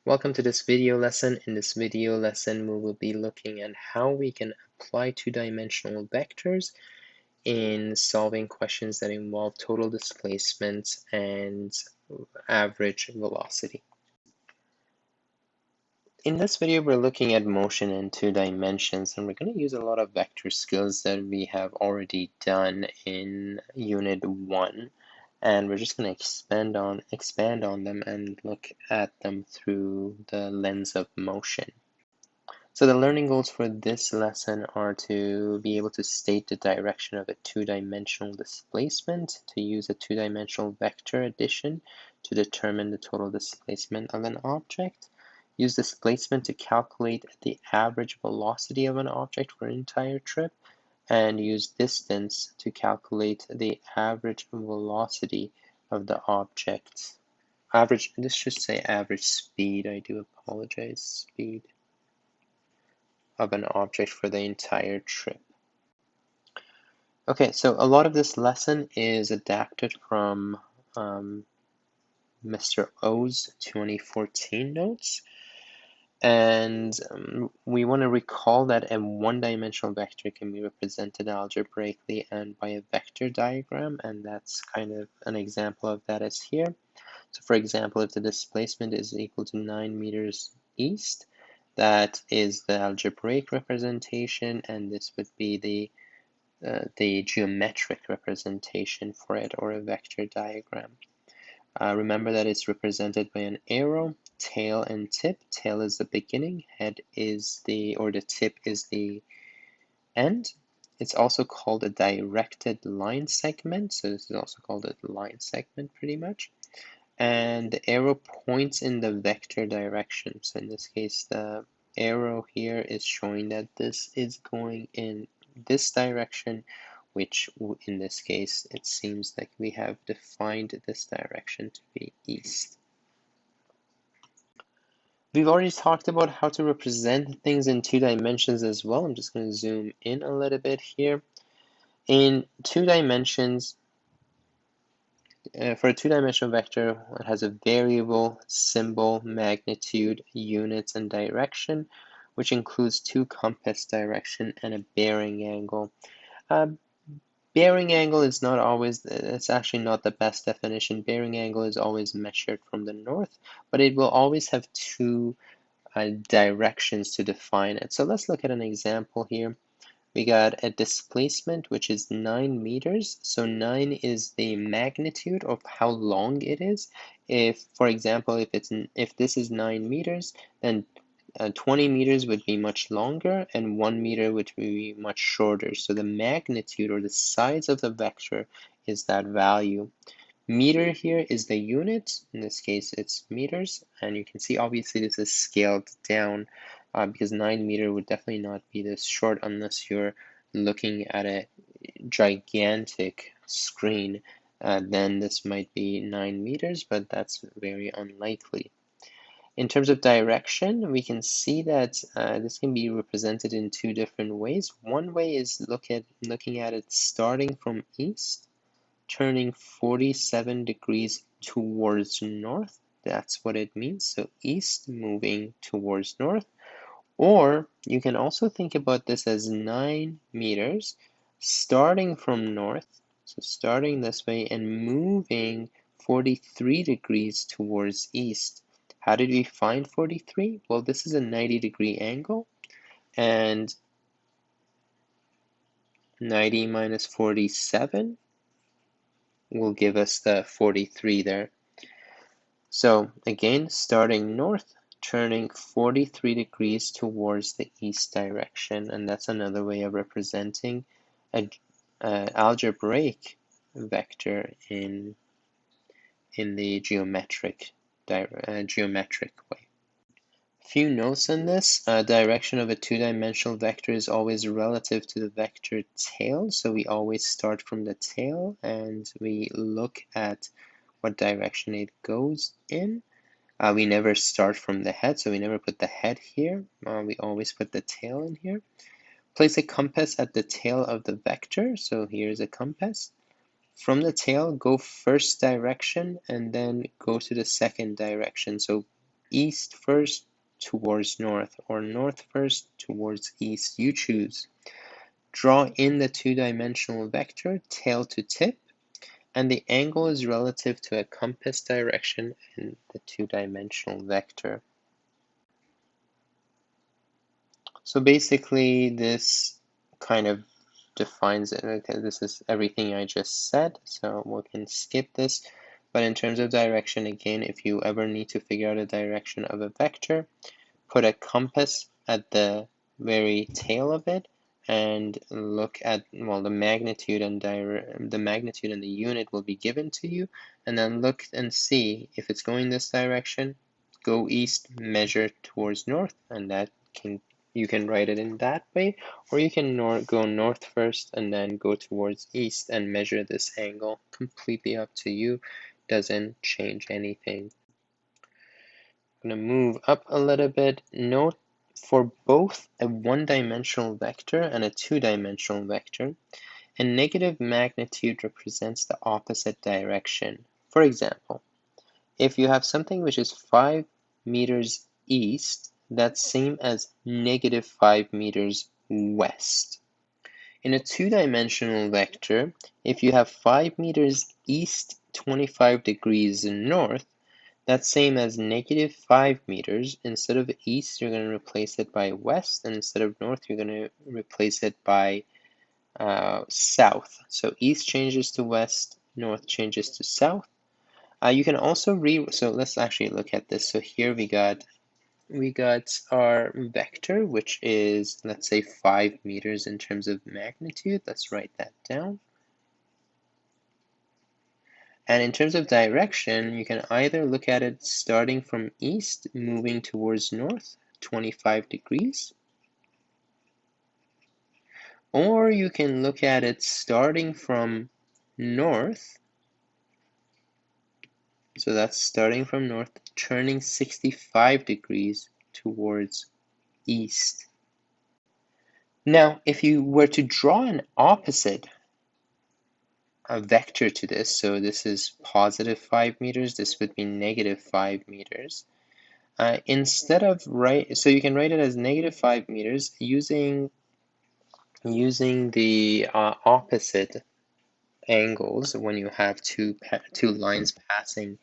Welcome to this video lesson. In this video lesson, we will be looking at how we can apply two-dimensional vectors in solving questions that involve total displacement and average velocity. In this video, we're looking at motion in two dimensions, and we're going to use a lot of vector skills that we have already done in Unit 1. And we're just going to expand on them and look at them through the lens of motion. So the learning goals for this lesson are to be able to state the direction of a two-dimensional displacement, to use a two-dimensional vector addition to determine the total displacement of an object, use displacement to calculate the average velocity of an object for an entire trip, and use distance to calculate the average velocity of the object. This should say average speed, I do apologize, speed of an object for the entire trip. Okay, so a lot of this lesson is adapted from Mr. O's 2014 notes. And we want to recall that a one-dimensional vector can be represented algebraically and by a vector diagram, and that's kind of an example of that is here. So for example, if the displacement is equal to 9 meters east, that is the algebraic representation, and this would be the geometric representation for it, or a vector diagram. Remember that it's represented by an arrow, tail, and tip. Tail is the beginning, head is the tip is the end. It's also called a directed line segment, so this is also called a line segment pretty much. And the arrow points in the vector direction. So in this case, the arrow here is showing that this is going in this direction, which in this case, it seems like we have defined this direction to be east. We've already talked about how to represent things in two dimensions as well. I'm just going to zoom in a little bit here. In two dimensions, for a two-dimensional vector, it has a variable, symbol, magnitude, units, and direction, which includes two compass direction and a bearing angle. Bearing angle is not always, it's actually not the best definition. Bearing angle is always measured from the north, but it will always have two directions to define it. So let's look at an example here. We got a displacement which is 9 meters. So 9 is the magnitude of how long it is. If, for example, if this is 9 meters, then 20 meters would be much longer and 1 meter would be much shorter. So the magnitude or the size of the vector is that value. Meter here is the unit. In this case, it's meters. And you can see, obviously, this is scaled down because 9 meter would definitely not be this short unless you're looking at a gigantic screen. Then this might be 9 meters, but that's very unlikely. In terms of direction, we can see that this can be represented in two different ways. One way is looking at it starting from east, turning 47 degrees towards north. That's what it means. So east moving towards north. Or you can also think about this as 9 meters starting from north. So starting this way and moving 43 degrees towards east. How did we find 43? Well, this is a 90-degree angle, and 90 minus 47 will give us the 43 there. So again, starting north, turning 43 degrees towards the east direction, and that's another way of representing an algebraic vector in the geometric way. Few notes on this. Direction of a two-dimensional vector is always relative to the vector tail. So we always start from the tail and we look at what direction it goes in. We never start from the head, so we never put the head here. We always put the tail in here. Place a compass at the tail of the vector. So here's a compass. From the tail, go first direction and then go to the second direction. So east first towards north, or north first towards east. You choose. Draw in the two-dimensional vector tail to tip, and the angle is relative to a compass direction in the two-dimensional vector. So basically this kind of defines it. Okay, this is everything I just said, so we can skip this. But in terms of direction, again, if you ever need to figure out a direction of a vector, put a compass at the very tail of it and look at, well, the magnitude and the unit will be given to you, and then look and see if it's going this direction, go east, measure towards north, and that you can write it in that way, or you can go north first and then go towards east and measure this angle. Completely up to you, doesn't change anything. I'm going to move up a little bit. Note for both a one-dimensional vector and a two-dimensional vector, a negative magnitude represents the opposite direction. For example, if you have something which is 5 meters east, that's same as negative 5 meters west. In a two-dimensional vector, if you have 5 meters east, 25 degrees north, that's same as negative 5 meters. Instead of east, you're going to replace it by west, and instead of north, you're going to replace it by south. So east changes to west, north changes to south. You can also so let's actually look at this. So here we got our vector, which is, let's say, 5 meters in terms of magnitude. Let's write that down. And in terms of direction, you can either look at it starting from east, moving towards north, 25 degrees, or you can look at it starting from north. So that's starting from north, turning 65 degrees towards east. Now, if you were to draw an opposite vector to this, so this is positive 5 meters, this would be negative 5 meters. Instead of so you can write it as negative 5 meters using the opposite angles. When you have two lines passing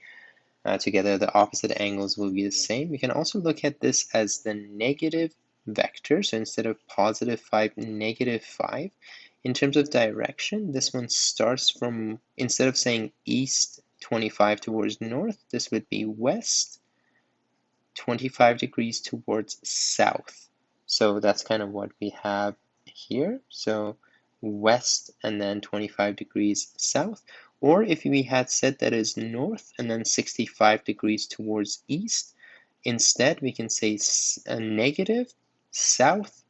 together, the opposite angles will be the same. You can also look at this as the negative vector. So instead of positive 5, negative 5. In terms of direction, this one starts from, instead of saying east 25 towards north, this would be west 25 degrees towards south. So that's kind of what we have here. So west and then 25 degrees south. Or if we had said that is north and then 65 degrees towards east, instead we can say a negative south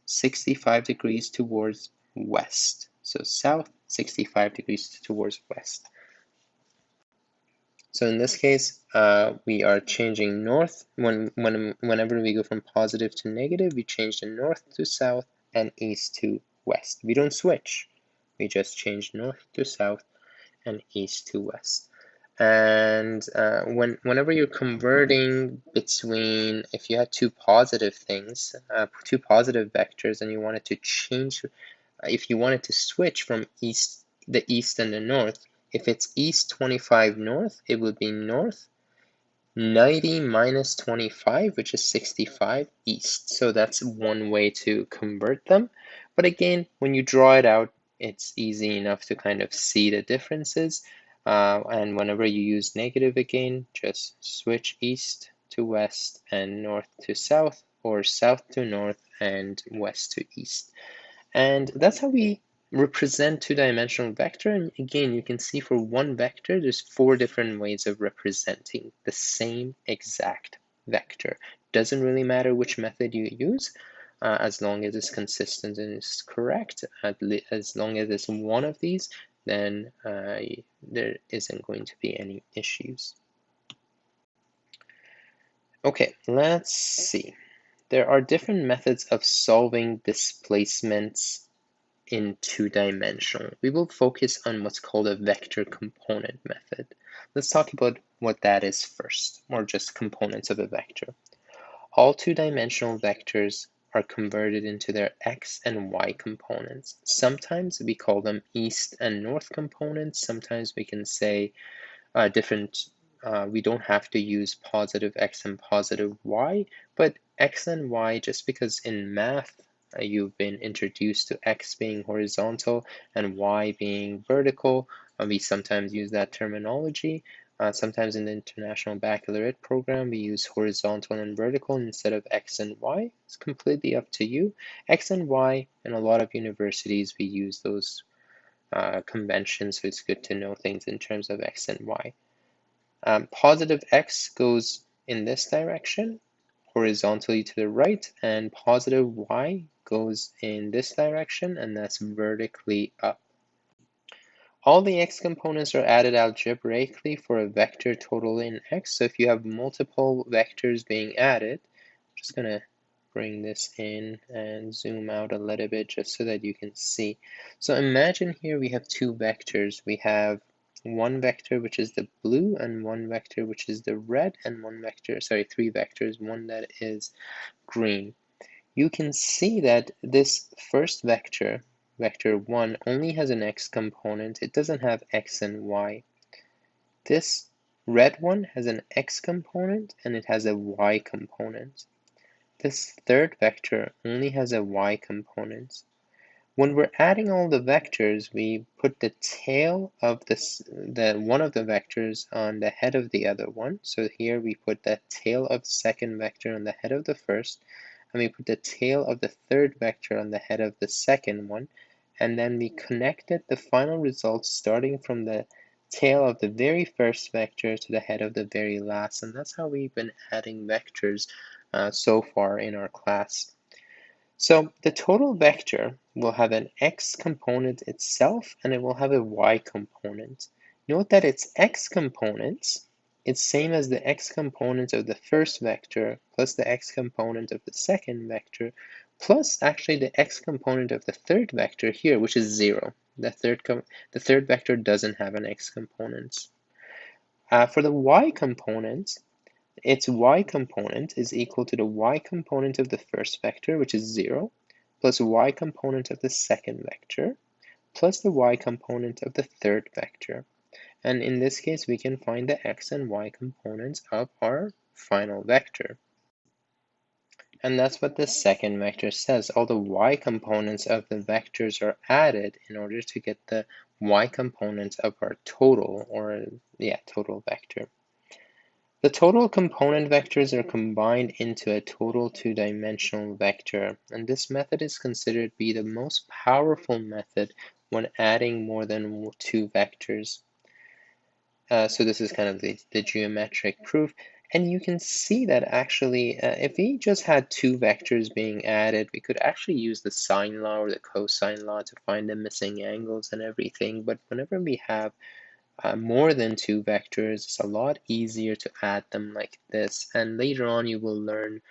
65 degrees towards west. So south 65 degrees towards west. So in this case, we are changing north. Whenever we go from positive to negative, we change the north to south and east to west. We don't switch. We just change north to south and east to west. And whenever you're converting between, if you had two positive things, two positive vectors, and you wanted to change, if you wanted to switch from the east and the north, if it's east 25 north, it would be north 90 minus 25, which is 65 east. So that's one way to convert them. But again, when you draw it out, it's easy enough to kind of see the differences. And whenever you use negative again, just switch east to west and north to south, or south to north and west to east. And that's how we represent two-dimensional vector. And again, you can see for one vector, there's 4 different ways of representing the same exact vector. Doesn't really matter which method you use, as long as it's consistent and it's correct. As long as it's one of these, then there isn't going to be any issues. Okay, let's see. There are different methods of solving displacements in two-dimensional. We will focus on what's called a vector component method. let's talk about what that is first, or just components of a vector. All two-dimensional vectors are converted into their x and y components. Sometimes we call them east and north components. Sometimes we can say we don't have to use positive x and positive y, but x and y, just because in math you've been introduced to x being horizontal and y being vertical, we sometimes use that terminology. Sometimes in the International Baccalaureate program, we use horizontal and vertical instead of x and y. It's completely up to you. X and y, in a lot of universities, we use those conventions, so it's good to know things in terms of x and y. Positive x goes in this direction, horizontally to the right, and positive y goes in this direction, and that's vertically up. All the x components are added algebraically for a vector total in x. So if you have multiple vectors being added, I'm just going to bring this in and zoom out a little bit just so that you can see. So imagine here we have two vectors. We have one vector which is the blue and one vector which is the red, and one vector, sorry, three vectors, one that is green. You can see that this first vector, vector 1, only has an x component. It doesn't have x and y. This red one has an x component and it has a y component. This third vector only has a y component. When we're adding all the vectors, we put the tail of one of the vectors on the head of the other one. So here we put the tail of the second vector on the head of the first, and we put the tail of the third vector on the head of the second one, and then we connected the final results starting from the tail of the very first vector to the head of the very last, and that's how we've been adding vectors so far in our class. So the total vector will have an x component itself, and it will have a y component. Note that its x components, it's same as the x component of the first vector plus the x component of the second vector plus actually the x component of the third vector here, which is 0. The third vector doesn't have an x component. For the y component, its y component is equal to the y component of the first vector, which is 0, plus y component of the second vector, plus the y component of the third vector. And in this case, we can find the x and y components of our final vector. And that's what the second vector says. All the y components of the vectors are added in order to get the y component of our total, or total vector. The total component vectors are combined into a total two-dimensional vector, and this method is considered to be the most powerful method when adding more than two vectors. So this is kind of the geometric proof, and you can see that actually if we just had two vectors being added, we could actually use the sine law or the cosine law to find the missing angles and everything, but whenever we have more than two vectors, it's a lot easier to add them like this. And later on, you will learn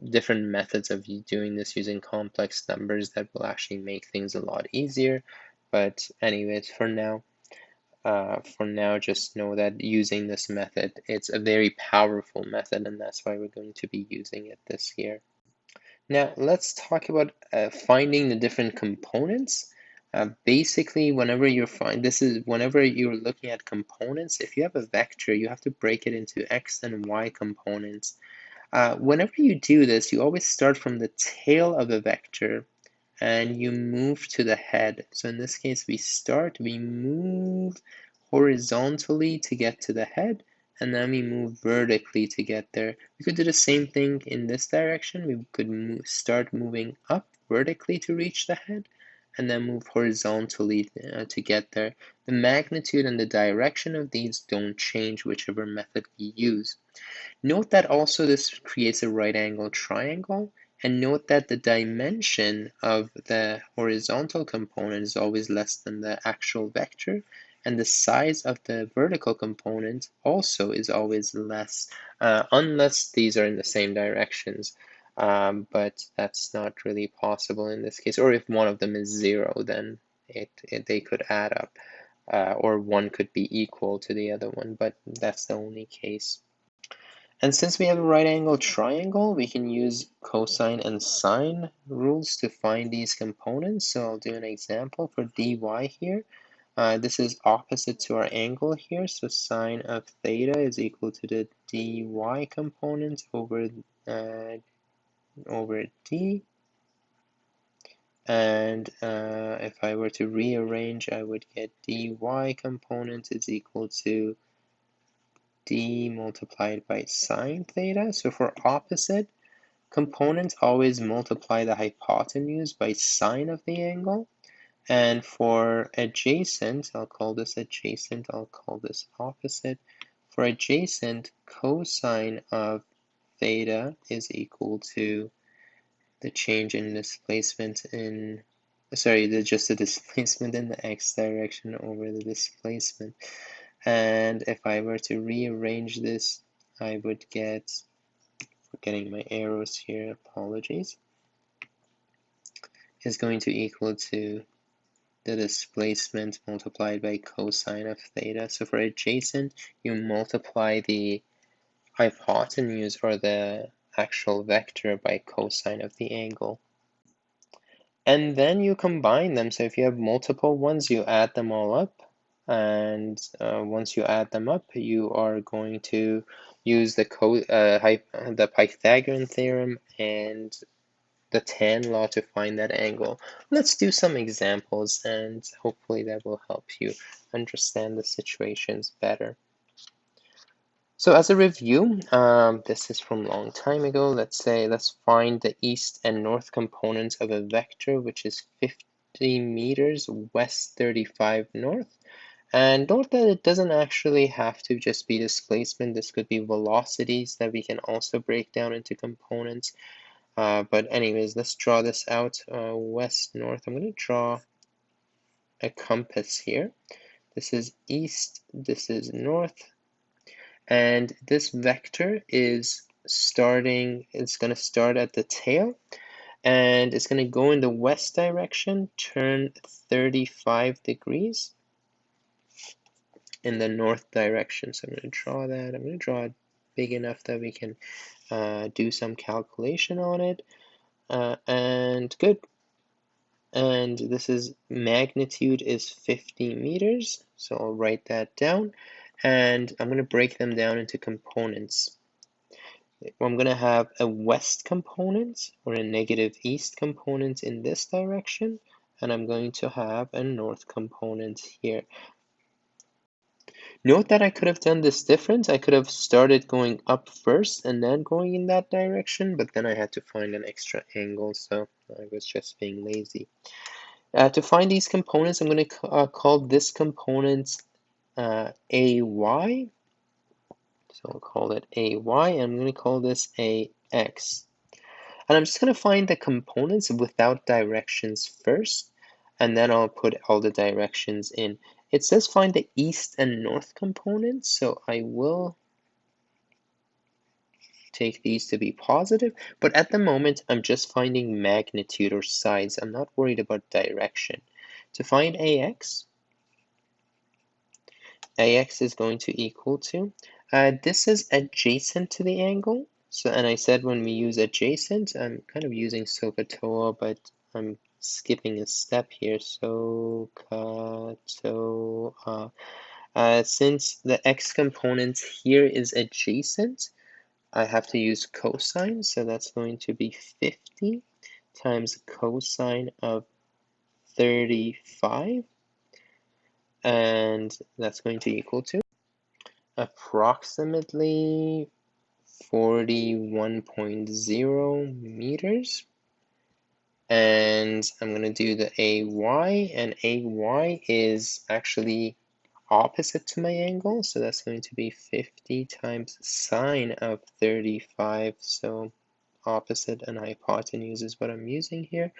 different methods of doing this using complex numbers that will actually make things a lot easier. But anyways, for now, just know that using this method, it's a very powerful method, and that's why we're going to be using it this year. Now, let's talk about finding the different components. Basically, whenever you're looking at components, if you have a vector, you have to break it into x and y components. Whenever you do this, you always start from the tail of the vector and you move to the head. So in this case, we move horizontally to get to the head, and then we move vertically to get there. We could do the same thing in this direction. We could start moving up vertically to reach the head, and then move horizontally to get there. The magnitude and the direction of these don't change whichever method you use. Note that also this creates a right angle triangle, and note that the dimension of the horizontal component is always less than the actual vector, and the size of the vertical component also is always less, unless these are in the same directions. But that's not really possible in this case, or if one of them is 0, then they could add up. or one could be equal to the other one, but that's the only case. And since we have a right angle triangle, we can use cosine and sine rules to find these components. So I'll do an example for dy here. This is opposite to our angle here, so sine of theta is equal to the dy component over d. And if I were to rearrange, I would get dy component is equal to d multiplied by sine theta. So for opposite components, always multiply the hypotenuse by sine of the angle. And for adjacent, I'll call this adjacent, I'll call this opposite. For adjacent, cosine of theta is equal to the change in displacement in, sorry, just the displacement in the x direction over the displacement. And if I were to rearrange this, I would get, forgetting my arrows here, apologies, is going to equal to the displacement multiplied by cosine of theta. So for adjacent, you multiply the hypotenuse or the actual vector by cosine of the angle. And then you combine them. So if you have multiple ones, you add them all up. And once you add them up, you are going to use the Pythagorean theorem and the tan law to find that angle. Let's do some examples and hopefully that will help you understand the situations better. So as a review, this is from a long time ago. Let's find the east and north components of a vector which is 50 meters west 35 north. And note that it doesn't actually have to just be displacement. This could be velocities that we can also break down into components. But anyways, let's draw this out. West, north. I'm going to draw a compass here. This is east, this is north. And this vector is starting, it's going to start at the tail. And it's going to go in the west direction, turn 35 degrees in the north direction. So I'm going to draw that. I'm going to draw it big enough that we can do some calculation on it. And good. And this is magnitude is 50 meters. So I'll write that down. And I'm going to break them down into components. I'm going to have a west component or a negative east component in this direction. And I'm going to have a north component here. Note that I could have done this different. I could have started going up first and then going in that direction, but then I had to find an extra angle, so I was just being lazy. To find these components, I'm going to call this component AY. So I'll call it AY, and I'm going to call this AX. And I'm just going to find the components without directions first, and then I'll put all the directions in. It says find the east and north components, so I will take these to be positive, but at the moment I'm just finding magnitude or size. I'm not worried about direction. To find AX is going to equal to, this is adjacent to the angle. So, and I said when we use adjacent, I'm kind of using SOHCAHTOA, but I'm skipping a step here. SOHCAHTOA. Since the x component here is adjacent, I have to use cosine, so that's going to be 50 times cosine of 35, and that's going to equal to approximately 41.0 meters. And I'm going to do the AY, and AY is actually opposite to my angle, so that's going to be 50 times sine of 35, so opposite and hypotenuse is what I'm using here.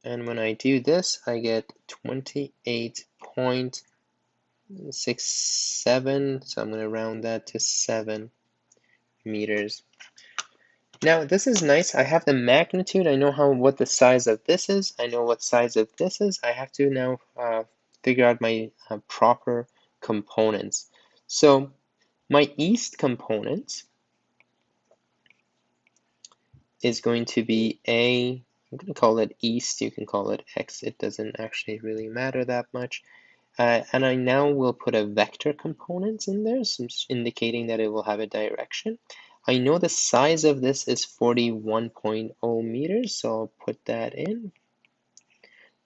And when I do this, I get 28.67, so I'm going to round that to 7 meters. Now this is nice. I have the magnitude. I know what the size of this is. I know what size of this is. I have to now figure out my proper components. So my east component is going to be I'm going to call it east, you can call it x, it doesn't actually really matter that much. And I now will put a vector component in there, so indicating that it will have a direction. I know the size of this is 41.0 meters, so I'll put that in.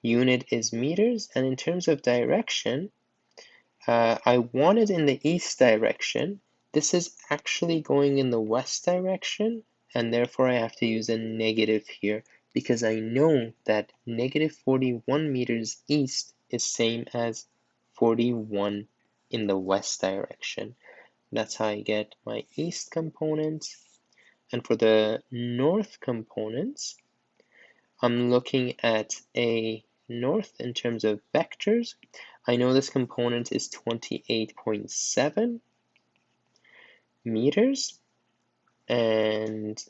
Unit is meters, and in terms of direction, I want it in the east direction. This is actually going in the west direction, and therefore I have to use a negative here because I know that negative 41 meters east is same as 41 in the west direction. That's how I get my east components. And for the north components, I'm looking at a north in terms of vectors. I know this component is 28.7 meters, and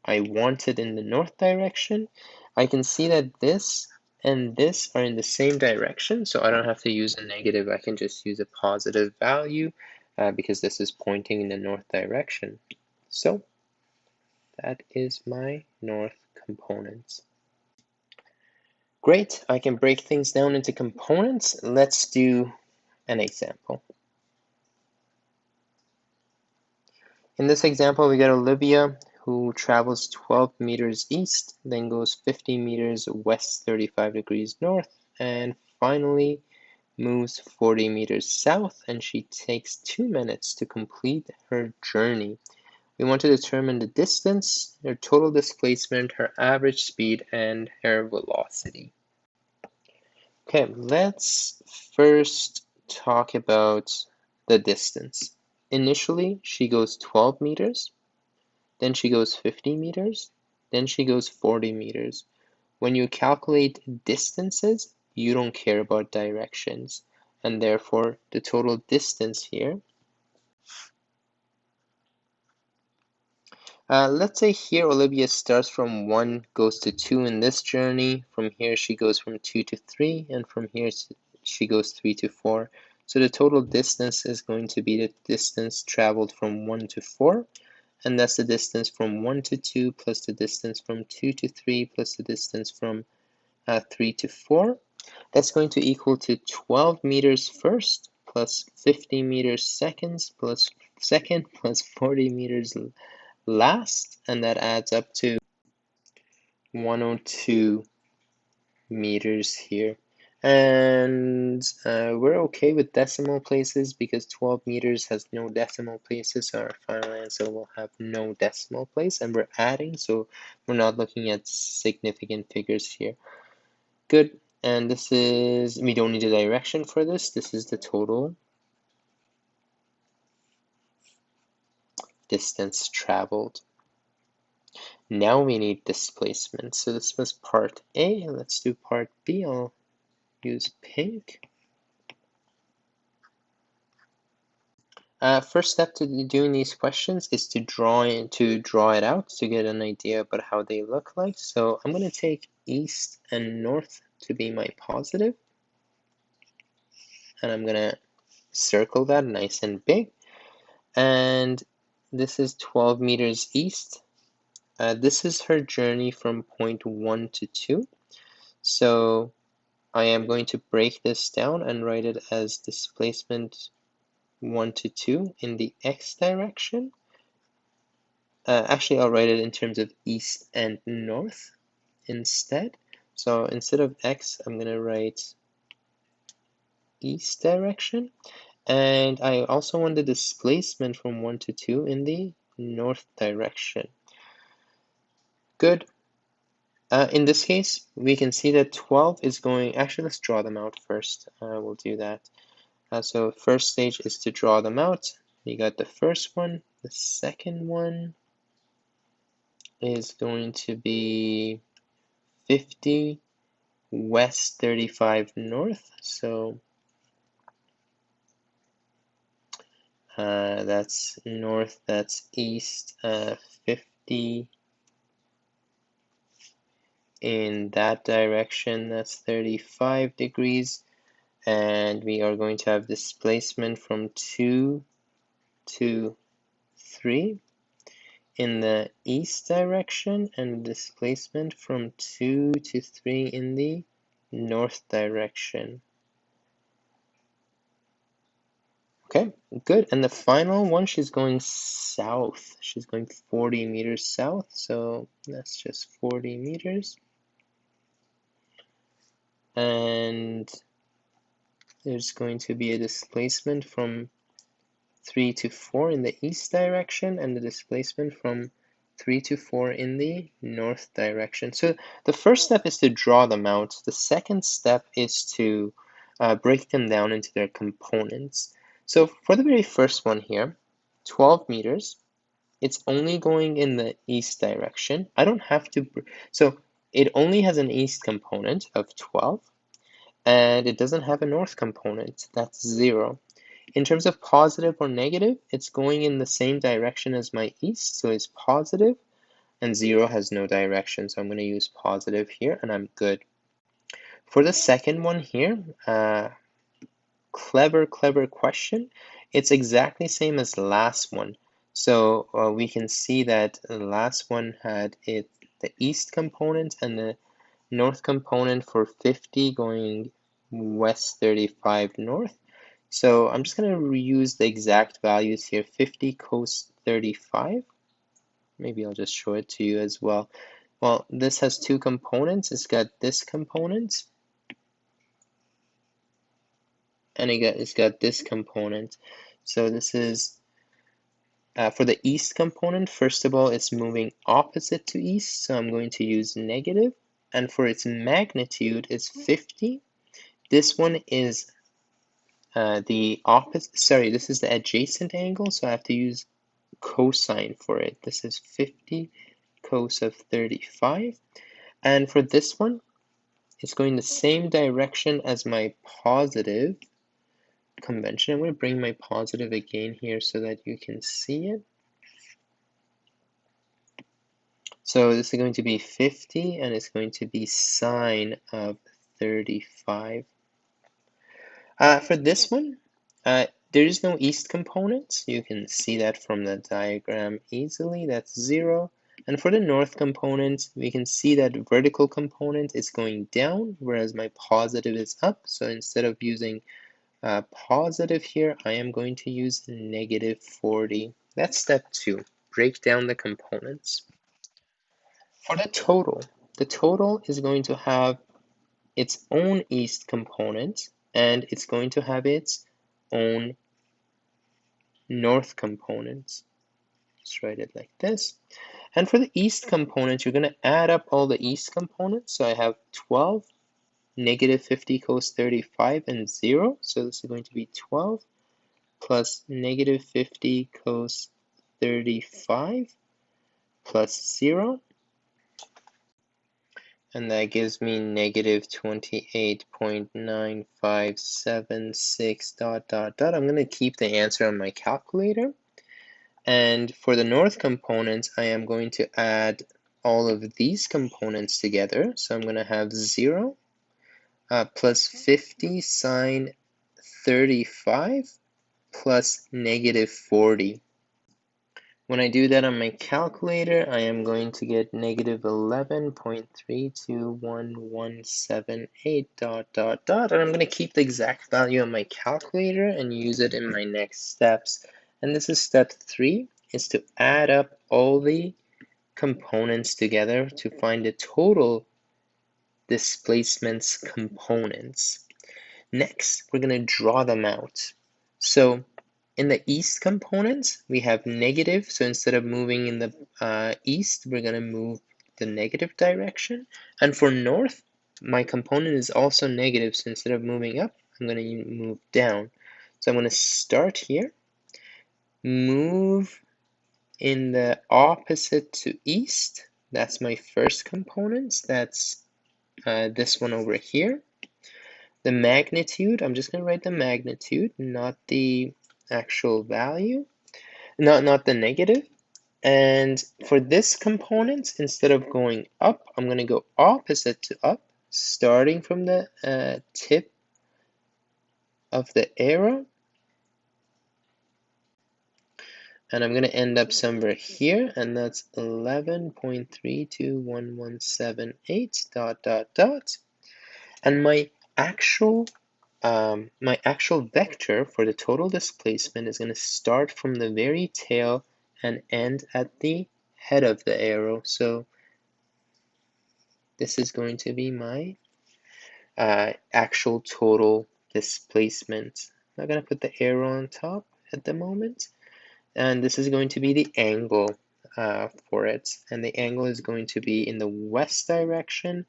I want it in the north direction. I can see that this and this are in the same direction, so I don't have to use a negative. I can just use a positive value because this is pointing in the north direction. So that is my north component. Great, I can break things down into components. Let's do an example. In this example, we got Olivia who travels 12 meters east, then goes 50 meters west, 35 degrees north, and finally moves 40 meters south, and she takes 2 minutes to complete her journey. We want to determine the distance, her total displacement, her average speed, and her velocity. Okay, let's first talk about the distance. Initially, she goes 12 meters, then she goes 50 meters, then she goes 40 meters. When you calculate distances, you don't care about directions, and therefore the total distance here. Let's say here Olivia starts from 1, goes to 2 in this journey. From here she goes from 2 to 3, and from here she goes 3 to 4. So the total distance is going to be the distance traveled from 1 to 4, and that's the distance from 1 to 2 plus the distance from 2 to 3 plus the distance from 3 to 4. That's going to equal to 12 meters first plus 50 meters second plus 40 meters last, and that adds up to 102 meters here. And we're okay with decimal places because 12 meters has no decimal places, so our final answer will have no decimal place, and we're adding, so we're not looking at significant figures here. Good, and this is, we don't need a direction for this, this is the total distance traveled. Now we need displacement. So this was part A. Let's do part B. I'll use pink. First step to doing these questions is to draw it out to get an idea about how they look like. So I'm going to take east and north to be my positive, and I'm going to circle that nice and big. And this is 12 meters east. This is her journey from point 1 to 2. So I am going to break this down and write it as displacement 1 to 2 in the x direction. Actually, I'll write it in terms of east and north instead. So instead of x, I'm going to write east direction. And I also want the displacement from 1 to 2 in the north direction. Good. In this case, we can see that 12 is going, actually, let's draw them out first. We'll do that. So first stage is to draw them out. You got the first one. The second one is going to be 50 west, 35 north. So that's north, that's east, 50 in that direction, that's 35 degrees. and we are going to have displacement from 2 to 3 in the east direction, and displacement from 2 to 3 in the north direction. Okay, good. And the final one, she's going south. She's going 40 meters south, so that's just 40 meters. And there's going to be a displacement from 3 to 4 in the east direction, and the displacement from 3 to 4 in the north direction. So the first step is to draw them out. The second step is to break them down into their components. So for the very first one here, 12 meters, it's only going in the east direction. I don't have to, so it only has an east component of 12, and it doesn't have a north component. That's 0. In terms of positive or negative, it's going in the same direction as my east, so it's positive, and 0 has no direction, so I'm going to use positive here, and I'm good. For the second one here, clever question. It's exactly same as the last one. So we can see that the last one had the east component and the north component for 50 going west 35 north. So I'm just going to reuse the exact values here. 50 cos 35. Maybe I'll just show it to you as well. Well, this has two components. It's got this component, and it's got this component. So this is for the east component. First of all, it's moving opposite to east, so I'm going to use negative. And for its magnitude, it's 50. This one is the opposite. Sorry, this is the adjacent angle, so I have to use cosine for it. This is 50 cos of 35. And for this one, it's going the same direction as my positive convention. I'm going to bring my positive again here so that you can see it. So this is going to be 50, and it's going to be sine of 35. For this one, there is no east component. You can see that from the diagram easily. That's 0. And for the north component, we can see that vertical component is going down, whereas my positive is up. So instead of using positive here, I am going to use negative 40. That's step 2. Break down the components. For the total is going to have its own east component, and it's going to have its own north component. Let's write it like this. And for the east component, you're going to add up all the east components. So I have 12, negative 50 cos 35, and 0. So this is going to be 12 plus negative 50 cos 35 plus 0. And that gives me negative 28.9576 ... I'm going to keep the answer on my calculator. And for the north component, I am going to add all of these components together. So I'm going to have 0 plus 50 sine 35 plus negative 40. When I do that on my calculator, I am going to get negative 11.321178 ... And I'm going to keep the exact value on my calculator and use it in my next steps. And this is step 3, is to add up all the components together to find the total displacement's components. Next, we're going to draw them out. So in the east components, we have negative, so instead of moving in the east, we're going to move the negative direction. And for north, my component is also negative, so instead of moving up, I'm going to move down. So I'm going to start here, move in the opposite to east. That's my first component. That's this one over here. The magnitude, I'm just going to write the magnitude, not the actual value, not the negative. And for this component, instead of going up, I'm going to go opposite to up, starting from the tip of the arrow, and I'm going to end up somewhere here, and that's 11.321178 dot dot dot. And my actual vector for the total displacement is going to start from the very tail and end at the head of the arrow. So this is going to be my actual total displacement. I'm not going to put the arrow on top at the moment. And this is going to be the angle for it. And the angle is going to be in the west direction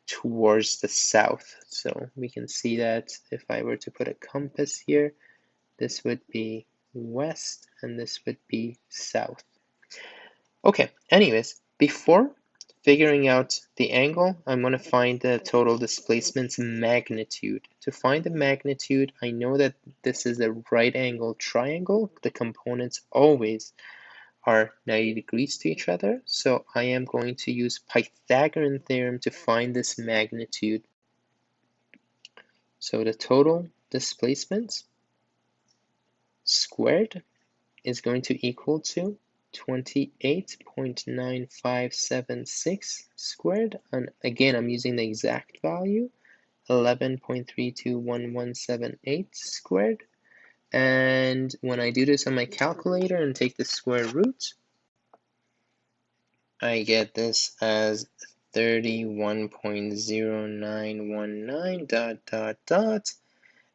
towards the south. So we can see that if I were to put a compass here, this would be west and this would be south. Okay, anyways, before figuring out the angle, I'm going to find the total displacement's magnitude. To find the magnitude, I know that this is a right angle triangle. The components always are 90 degrees to each other. So I am going to use Pythagorean theorem to find this magnitude. So the total displacement squared is going to equal to 28.9576 squared. And again, I'm using the exact value, 11.321178 squared. And when I do this on my calculator and take the square root, I get this as 31.0919 dot dot dot.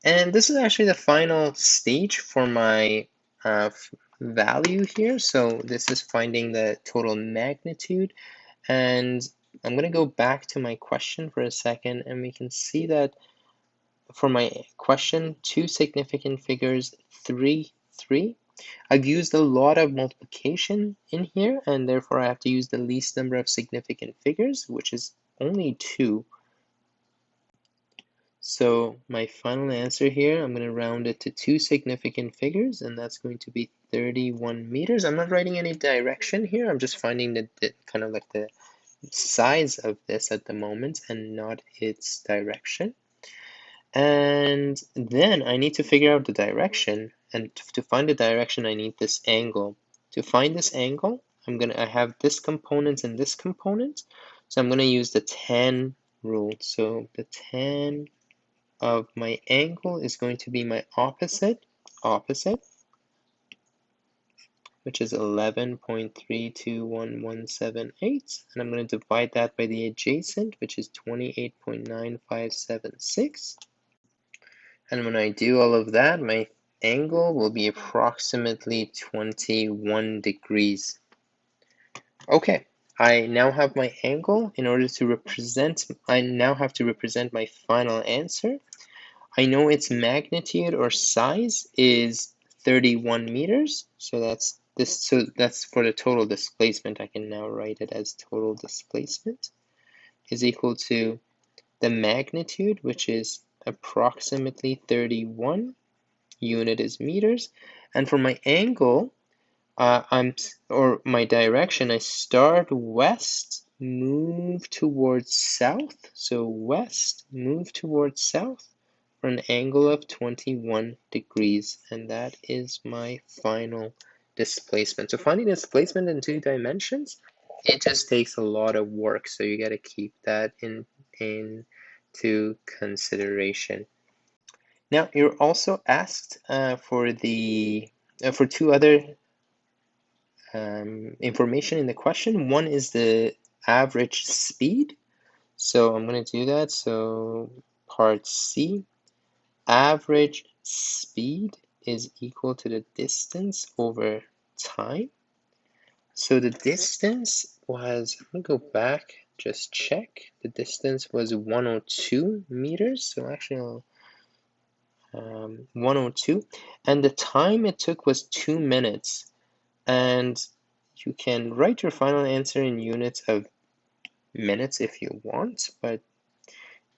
And this is actually the final stage for my value here. So this is finding the total magnitude. And I'm going to go back to my question for a second, and we can see that for my question, 2 significant figures, 3, 3. I've used a lot of multiplication in here, and therefore I have to use the least number of significant figures, which is only 2. So my final answer here, I'm going to round it to 2 significant figures, and that's going to be 31 meters. I'm not writing any direction here. I'm just finding the kind of like the size of this at the moment and not its direction. And then I need to figure out the direction. And to find the direction, I need this angle. To find this angle, I have this component and this component. So I'm going to use the tan rule. So the tan of my angle is going to be my opposite, which is 11.321178. And I'm going to divide that by the adjacent, which is 28.9576. And when I do all of that, my angle will be approximately 21 degrees. Okay, I now have my angle. In order to represent, I now have to represent my final answer. I know its magnitude or size is 31 meters, so that's this. So that's for the total displacement. I can now write it as total displacement is equal to the magnitude, which is approximately 31. Unit is meters, and for my angle, or my direction, I start west, move towards south. So west, move towards south for an angle of 21 degrees, and that is my final displacement. So finding displacement in 2 dimensions, it just takes a lot of work, so you got to keep that into consideration. Now you're also asked for 2 other information in the question. One is the average speed. So I'm going to do that. So part C, average speed is equal to the distance over time. So the distance was, I'm going to go back, just check. The distance was 102 meters. So actually, 102. And the time it took was 2 minutes. And you can write your final answer in units of minutes if you want, but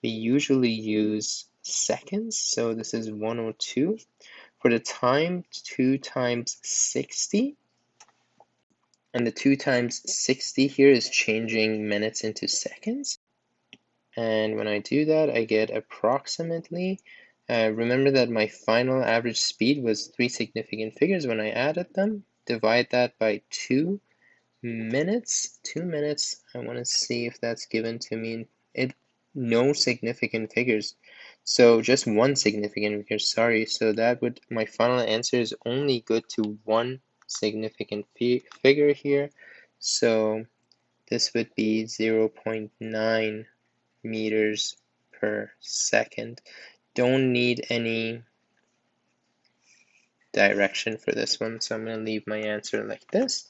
we usually use seconds. So this is 102. For the time, 2 times 60. And the 2 times 60 here is changing minutes into seconds. And when I do that, I get approximately Remember that my final average speed was 3 significant figures when I added them. Divide that by 2 minutes. 2 minutes. I want to see if that's given to me. No significant figures. So just one significant figure, sorry. So that would, my final answer is only good to one significant figure here. So this would be 0.9 meters per second. Don't need any direction for this one, so I'm going to leave my answer like this.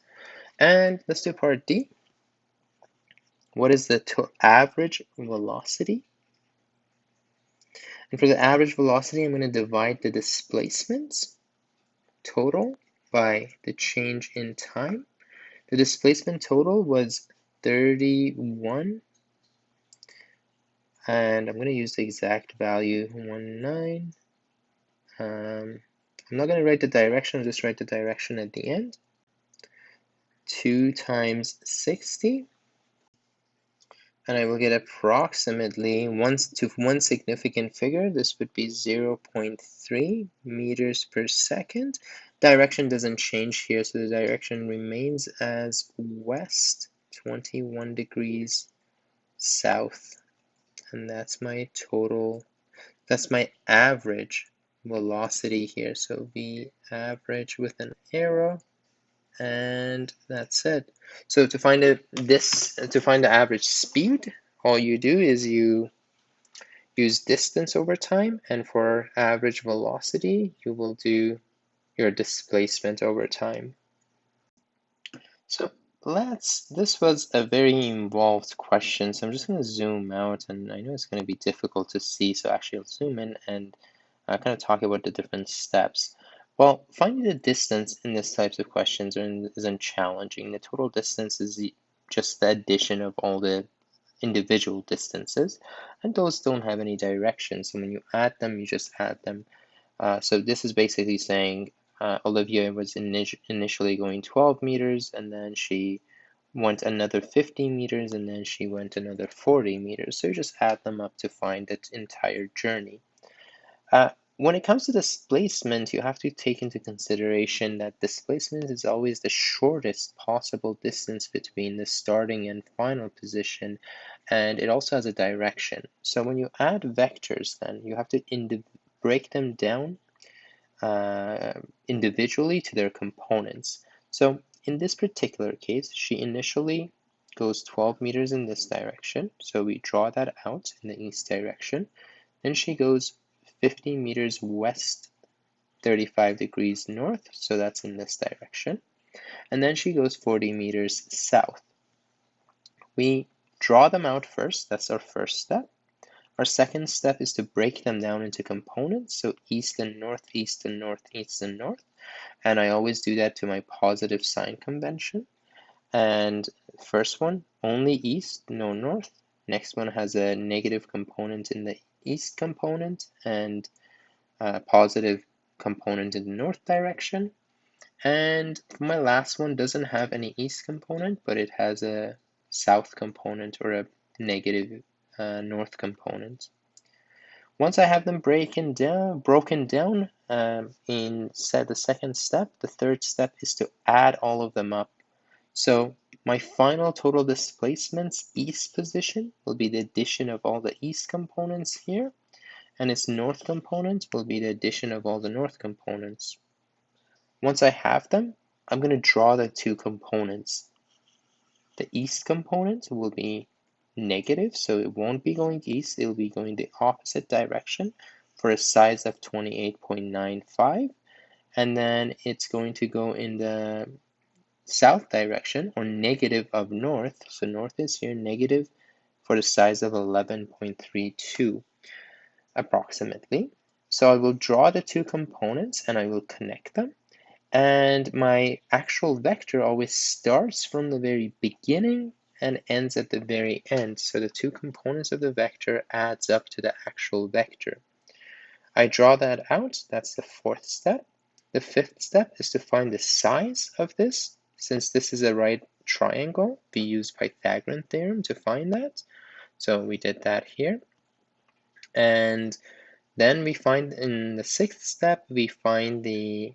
And let's do part D. What is the average velocity? And for the average velocity, I'm going to divide the displacements total by the change in time. The displacement total was 31, and I'm going to use the exact value, 19. I'm not going to write the direction, I'll just write the direction at the end. 2 times 60, and I will get approximately one significant figure. This would be 0.3 meters per second. Direction doesn't change here, so the direction remains as west, 21 degrees south. And that's my total, that's my average velocity here. So V average with an arrow, and that's it. So to find the average speed, all you do is you use distance over time, and for average velocity, you will do your displacement over time. So this was a very involved question, so I'm just going to zoom out, and I know it's going to be difficult to see, so actually I'll zoom in and kind of talk about the different steps. Well, finding the distance in these types of questions isn't challenging. The total distance is just the addition of all the individual distances, and those don't have any direction, so when you add them, you just add them. So this is basically saying Olivia was initially going 12 meters, and then she went another 50 meters, and then she went another 40 meters. So you just add them up to find that entire journey. When it comes to displacement, you have to take into consideration that displacement is always the shortest possible distance between the starting and final position, and it also has a direction. So when you add vectors, then you have to break them down individually to their components. So in this particular case, she initially goes 12 meters in this direction, so we draw that out in the east direction. Then she goes 50 meters west, 35 degrees north, so that's in this direction. And then she goes 40 meters south. We draw them out first, that's our first step. Our second step is to break them down into components, so east and north, east and north, east and north. And I always do that to my positive sign convention. And first one, only east, no north. Next one has a negative component in the east component and a positive component in the north direction. And my last one doesn't have any east component, but it has a south component or a negative north component. Once I have them broken down in the second step, the third step is to add all of them up. So my final total displacement's east position will be the addition of all the east components here, and its north component will be the addition of all the north components. Once I have them, I'm going to draw the two components. The east component will be negative, so it won't be going east, it will be going the opposite direction for a size of 28.95, and then it's going to go in the south direction, or negative of north, so north is here, negative for the size of 11.32 approximately. So I will draw the two components and I will connect them. And my actual vector always starts from the very beginning and ends at the very end. So the two components of the vector adds up to the actual vector. I draw that out. That's the fourth step. The fifth step is to find the size of this. Since this is a right triangle, we use Pythagorean theorem to find that. So we did that here. And Then we find in the sixth step, we find the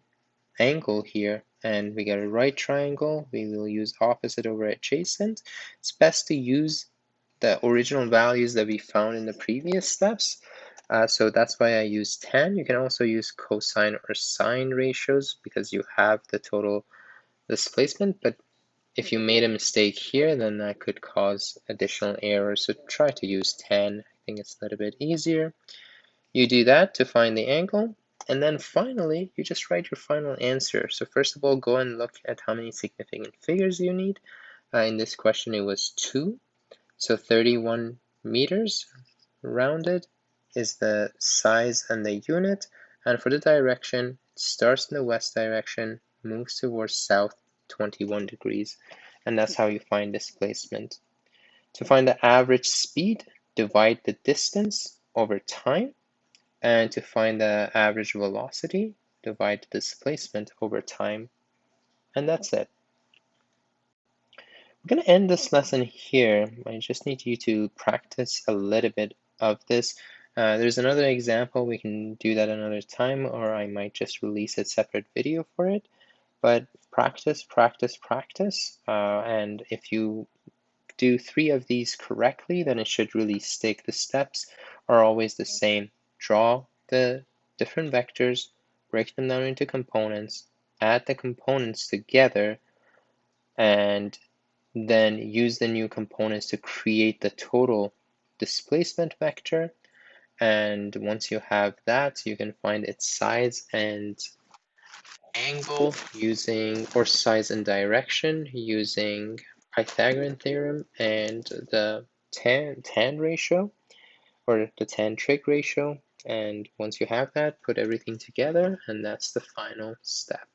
angle here, and we get a right triangle. We will use opposite over adjacent. It's best to use the original values that we found in the previous steps. So that's why I use tan. You can also use cosine or sine ratios because you have the total displacement, but if you made a mistake here, then that could cause additional errors. So try to use tan. I think it's a little bit easier. You do that to find the angle, and then finally, you just write your final answer. So first of all, go and look at how many significant figures you need. In this question, it was 2. So 31 meters rounded is the size and the unit. And for the direction, it starts in the west direction, moves towards south 21 degrees. And that's how you find displacement. To find the average speed, divide the distance over time. And to find the average velocity, divide the displacement over time. And that's it. I'm going to end this lesson here. I just need you to practice a little bit of this. There's another example. We can do that another time, or I might just release a separate video for it. But practice, practice, practice. And if you do 3 of these correctly, then it should really stick. The steps are always the same. Draw the different vectors, break them down into components, add the components together, and then use the new components to create the total displacement vector. And once you have that, you can find its size and angle using, or size and direction using Pythagorean theorem and the tan ratio, or the tan trig ratio. And once you have that, put everything together, and that's the final step.